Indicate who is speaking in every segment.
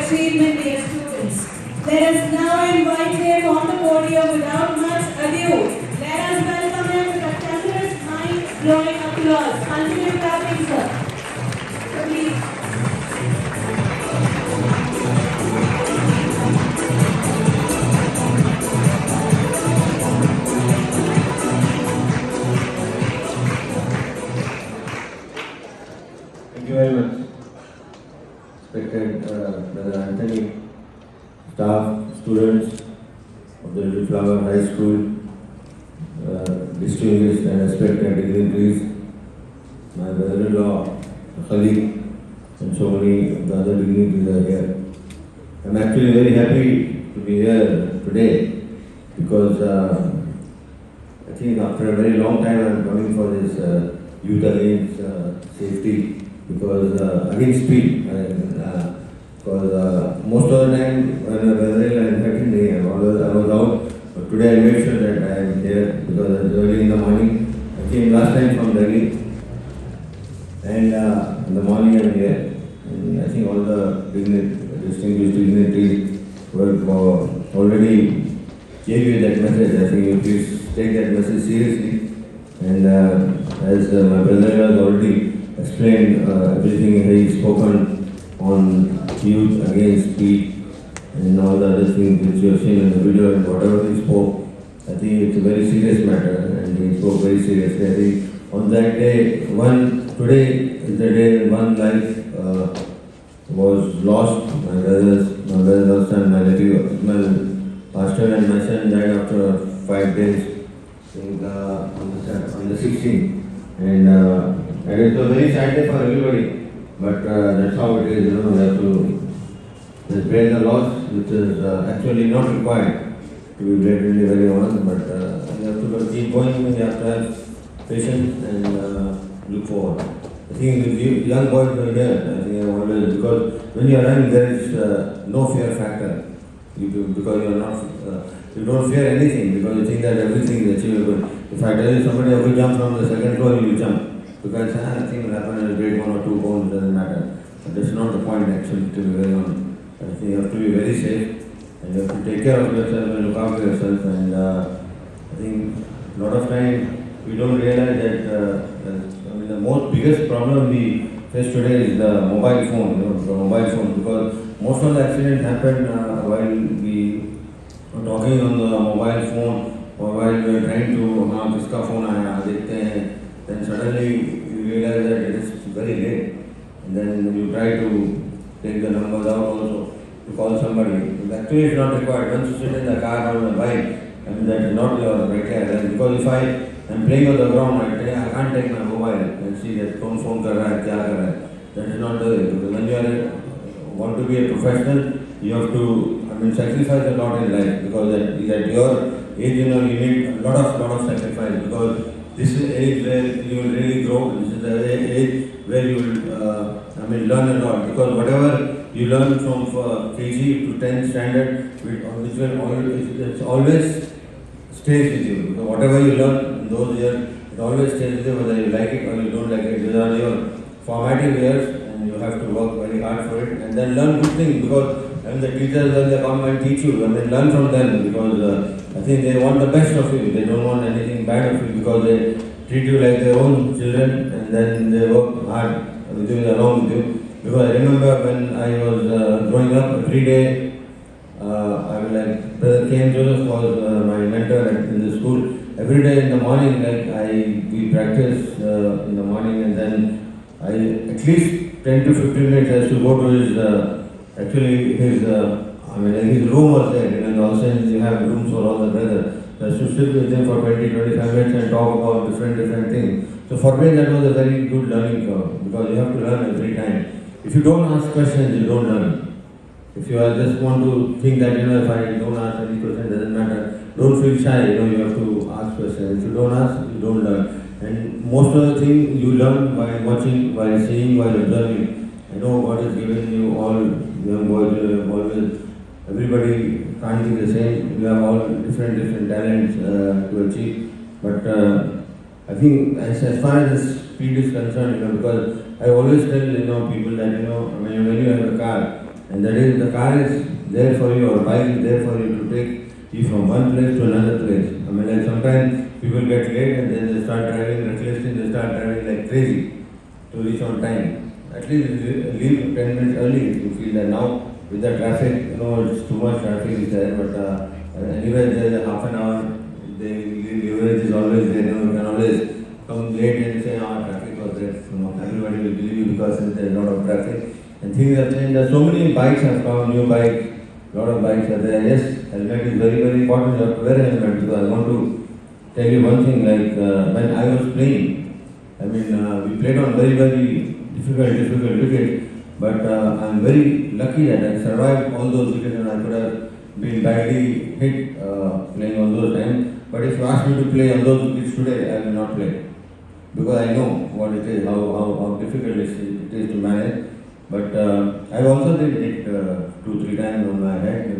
Speaker 1: achievement, dear students. Let us now invite him on the podium without much ado. Let us welcome him with a thunderous, mind-blowing applause. Continue clapping, sir. So please.
Speaker 2: Thank you very much. Respected Brother Anthony, staff, students of the Little Flower High School, distinguished and respected dignitaries, my brother-in-law, colleague, and so many of the other dignitaries are here. I'm actually very happy to be here today because I think after a very long time I'm coming for this youth against safety, because against speed. Because most of the time when I was inviting me, I was out. But today I made sure that I am here because it was early in the morning. I came last time from Delhi, and in the morning I am here. And I think all the distinguished dignitaries were already gave you that message. I think you please take that message seriously. And as my brother has already explained everything he spoken on youth against speed and all the other things which you have seen in the video, and whatever he spoke, I think it's a very serious matter and he spoke very seriously. I think on that day, today is the day when one life was lost. My brother lost and my nephew, my pastor and my son died after 5 days on the 16th. And it was a very sad day for everybody, but that's how it is, you know. We have to bear the loss, which is actually not required to be blatantly very honest, but you have to keep going, you have to have patience and look forward. I think with you, young boys who are here, I think I always, because when you are young, there is no fear factor. Because you are not, you don't fear anything, because you think that everything is achievable. If I tell you somebody will jump from the second floor, you will jump. Because nothing will happen, and break 1 or 2 bones, doesn't matter. But that's not the point actually, to be very honest. I think you have to be very safe, and you have to take care of yourself and look after yourself. And I think a lot of time we don't realize that the most biggest problem we face today is the mobile phone, the mobile phone, because most of the accidents happen while we are talking on the mobile phone, or while we are trying to kiska phone aaya, dekhte hain. Then suddenly you realize that it is very late, and then you try to take the numbers out also to call somebody. Actually, it's not required. Once you sit in the car or the bike, that is not your criteria. Because if I am playing on the ground, I can't take my mobile and see that phone kar raha hai, kya kar raha hai. That is not the way. Because when you want to be a professional, you have to sacrifice a lot in life, because at your age, you need a lot of sacrifice, because this is the age where you will really grow. This is the age where you will learn a lot, because whatever you learn from KG to 10th standard, which will always stays with you. Because whatever you learn in those years, it always stays with you, whether you like it or you don't like it. These are your formative years, and you have to work very hard for it, and then learn good things, because the teachers, when they come and teach you, learn from them, because I think they want the best of you. They don't want anything bad of you, because they treat you like their own children, and then they work hard with you, along with you. Because I remember when I was growing up, every day, Brother K. M. Joseph was my mentor in the school. Every day in the morning, we practice in the morning, and then at least 10 to 15 minutes I used to go to his room was there. In the Austin, you have rooms for all the brothers. I used to sit with him for 20-25 minutes and talk about different things. So for me, that was a very good learning curve, because you have to learn every time. If you don't ask questions, you don't learn. If you just want to think that, if I don't ask any question, doesn't matter, don't feel shy, you have to ask questions. If you don't ask, you don't learn. And most of the things you learn by watching, by seeing, by observing. I know God has given you all young boys, you have always, everybody can't be the same. You have all different talents to achieve. But I think as far as speed is concerned, because I always tell people that when you have a car, And that is, the car is there for you, or bike is there for you to take you from one place to another place. I mean, like sometimes people get late and then they start driving recklessly, they start driving like crazy to reach on time. At least leave 10 minutes early if you feel that. Now with the traffic, it's too much traffic is there, but anyway there is a half an hour, the leverage is always there. You can always come late and say, traffic was there. Everybody will believe you because there is a lot of traffic. And things have changed. There so many bikes have come, new bikes, a lot of bikes are there. Yes, helmet is very, very important. You have to wear a helmet, because I want to tell you one thing, like when I was playing, we played on very, very difficult wickets, but I'm very lucky that I survived all those wickets, and I could have been badly hit playing on those times. But if you ask me to play on those wickets today, I will not play, because I know what it is, how difficult it is to manage. But I also did hit 2-3 times on my head,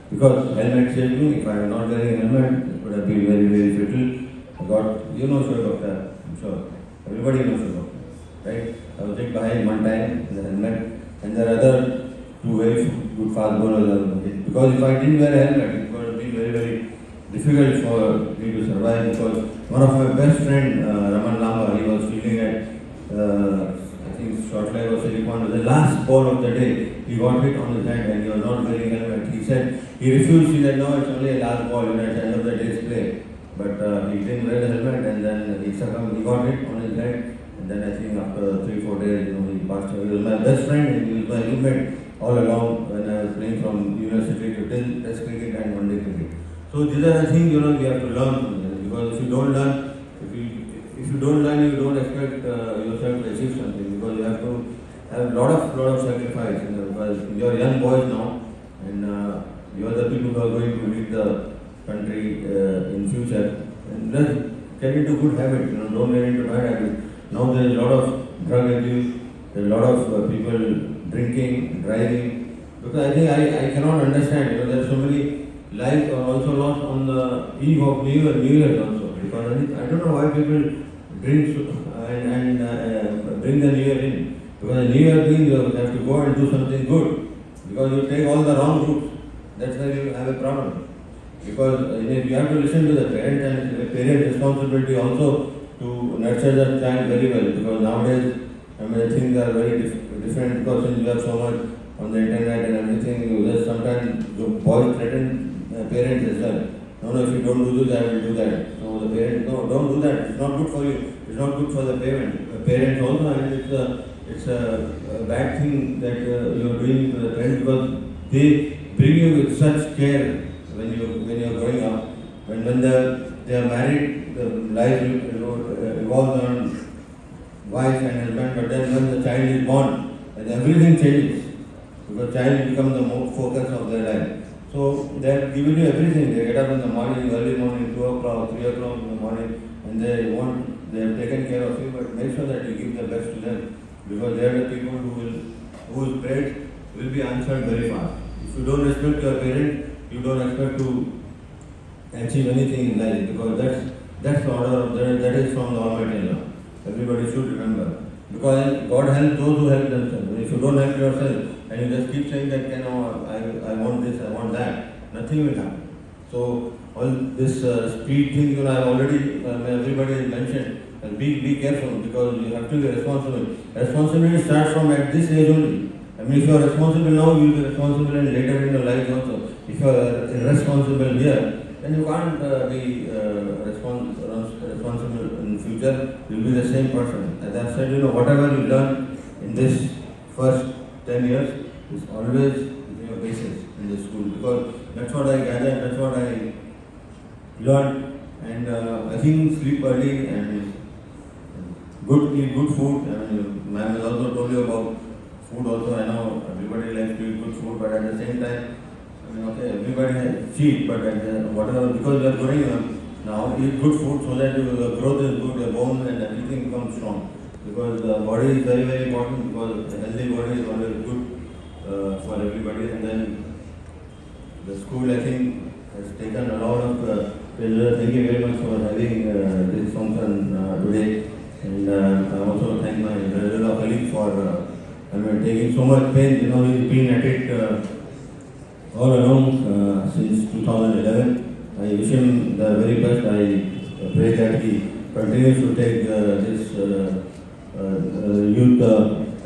Speaker 2: because helmet saved me. If I am not wearing helmet, it would have been very, very fatal. I got, Shoaib Akhtar, I'm sure. Everybody knows Shoaib Akhtar, right? I was hit behind one time in the helmet, and there are other two very good fast bowlers. Because if I didn't wear a helmet, it would have been very, very difficult for me to survive, because one of my best friend, Raman Lamba, he was fielding at short leg of Silicon. The last ball of the day, he got hit on his head and he was not wearing helmet. He said, he refused, he said, no, it's only a last ball, at the end of the day's play. But he didn't wear the helmet, and then he succumbed, he got hit on his head, and then I think after 3-4 days, he passed away. He was my best friend, and he was my roommate all along when I was playing from university to test cricket and one-day cricket. So these are the things, we have to learn from them, because if you don't learn, you don't expect yourself to achieve something, because you have to have a lot of sacrifice. Because you are young boys now, and you are the people who are going to lead the country in future. And just get into good habits. Don't get into bad habits. Now there is a lot of drug abuse. There is a lot of people drinking, driving. Because I think I cannot understand. There are so many lives are also lost on the eve of New Year also. Because I don't know why people drink and bring the New Year in. Because the New Year means you have to go and do something good. Because you take all the wrong routes. That's why you have a problem. Because you have to listen to the parents, and the parents' responsibility also to nurture the child very well. Because nowadays, things are very different, because since you have so much on the internet and everything, you just sometimes the boys threaten parents as well. No, if you don't do this, I will do that. So the parents, no, don't do that. It's not good for you. It's not good for the parents also, and it's a bad thing that you are doing to the parents, because they bring you with such care when you are growing up. When they are married, the life revolves on wife and husband. But then when the child is born, and everything changes, because child becomes the most focus of their life. So they have given you everything. They get up in the morning, early morning, 2 o'clock, 3 o'clock in the morning, and they have taken care of you, but make sure that you give the best to them, because they are the people whose prayers will be answered very fast. If you don't respect your parents, you don't expect to achieve anything in life, because that's the order of that is from the Almighty Allah. Everybody should remember. Because God helps those who help themselves. If you don't help yourself, and you just keep saying that, I want this, I want that, nothing will happen. So all this speed thing, I've already, everybody has mentioned, be careful, because you have to be responsible. Responsibility starts from at this age only. If you are responsible now, you will be responsible and later in your life also. If you are irresponsible here, then you can't be responsible in future. You will be the same person. As I said, whatever you learn in this first 10 years is always your basis in the school, because that's what I gathered, that's what I learned. And I think sleep early and eat good food. Ma'am has also told you about food also. I know everybody likes to eat good food, but at the same time, everybody has cheat, but whatever, because you are growing up now, eat good food so that your growth is good, your bones and everything becomes strong. Because the body is very, very important, because a healthy body is always good for everybody. And then the school, I think, has taken a lot of pleasure. Thank you very much for having this function today. And I also thank my regular colleagues for taking so much pain. He's been at it all along since 2011. I wish him the very best. I pray that he continues to take this youth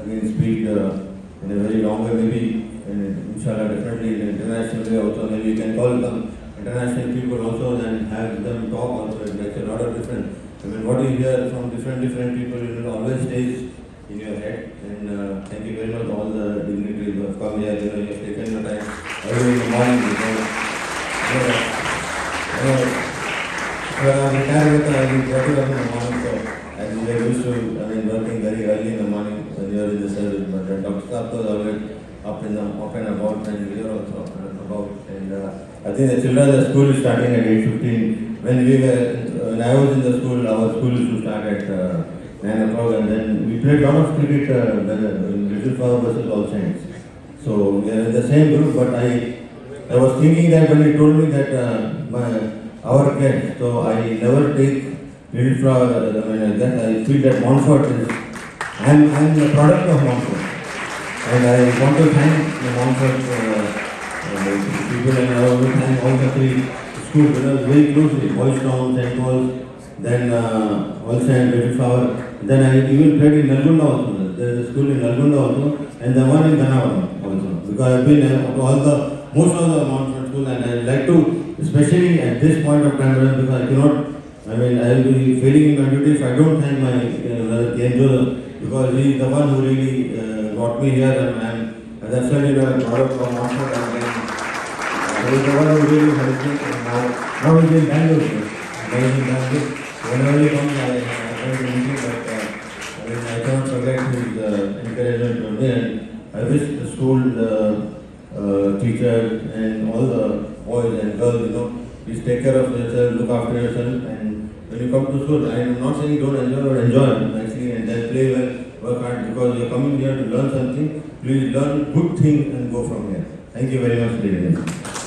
Speaker 2: against speed in a very long way, maybe, and inshallah, definitely internationally also. Maybe you can call them international people also and have them talk also. It makes a lot of difference. What you hear from different people, it will always stays in your head. And thank you very much to all the dignitaries who have come here. You have taken your time early in the morning because when I retired, I was getting up in the morning, so and we were used to working very early in the morning when you are in the service. But Dr. Saab was always up and about, and we are also about. And I think the children, the school is starting at 8:15. When I was in the school, our school used to start at 9 o'clock, and then we played a lot of cricket in Little Flower versus All Saints. So we are in the same group, but I was thinking that when he told me that our kids, so I never take Little Flower, I feel that Montfort is, I am the product of Montfort. And I want to thank the Montfort people, and I want to thank all the three schools, very closely, Boys Town, St. Paul's, then All Saints, Little Flower. Then I even played in Nalgonda also. There is a school in Nalgonda also, and the one in Ganavaram also. Because I have been to most of the Montfort schools, and I would like to, especially at this point of time, because I cannot, I will be failing in my duty if I don't thank my brother Joseph, because he is the one who really got me here, and as I said, a product from Montfort, and he is the one who really helped me. Now he is in Bangalore. Whenever he comes, I try to meet him, but I cannot forget his encouragement to me, and I wish the school, the teachers, and all the boys and girls, please take care of yourself, look after yourself, and when you come to school, I am not saying don't enjoy, but enjoy actually, and then play well, work hard, because you are coming here to learn something. Please learn good things and go from here. Thank you very much, ladies and gentlemen.